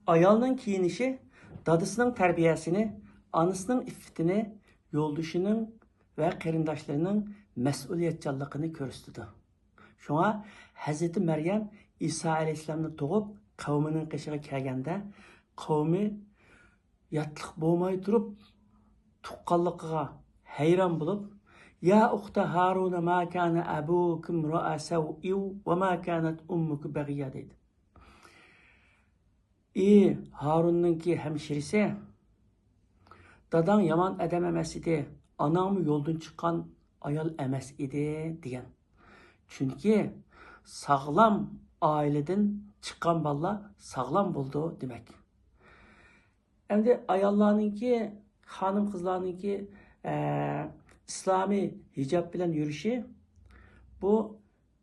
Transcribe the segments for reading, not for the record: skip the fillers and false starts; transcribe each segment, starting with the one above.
Ayalının kiyinişi, dadısının terbiyesini, anısının iffetini, yolduşunun ve qarindoshlarının mas'uliyatchanligini ko'rsatdi. Şuna Hazreti Meryem İsa Aleyhisselam'ı doğup kavminin qishig'i kelganda, qavmi yatliq bo'lmay turib tuqqanligiga hayron bo'lib, ya uxta Haruna ma kana abukum ra'a saw'in wa ma kanat ummuki baghiya dedi. Harun'unki hemşirisi, dadan yaman adam emas idi, anamı yoldan çıkan ayol emas idi degan. Çünkü sağlam aileden çıkan balla sağlam buldu demek. Endi ayollarninki, hanım kızlarninki İslami hicab bilen yürüyüşü bu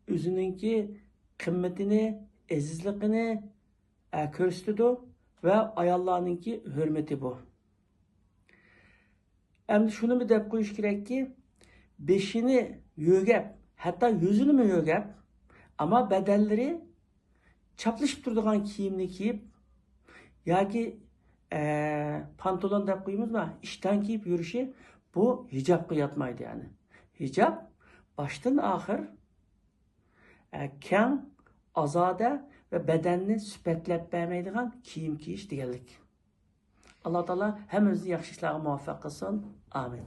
özününki kıymetini, ezizliğini ko'rsatdi ve ayollarninki hürmeti bu. Endi şunu mu deb qo'yish kerakki, beshini yo'gab, hatta yüzünü mü yo'gab, ama bedelleri chaplashib turadigan kiyimni kiyib yoki pantolon deb qo'ymizmi, ishdan kiyib yurishi bu hijobga yotmaydi yani. Hijab baştan ahir keng, ozoda ve bedenini süpetlep bermeydigan kiyim kiyish deganlik. Allah Teala hemimizni yaxshi ishlarga muvaffaq qilsin. Amin.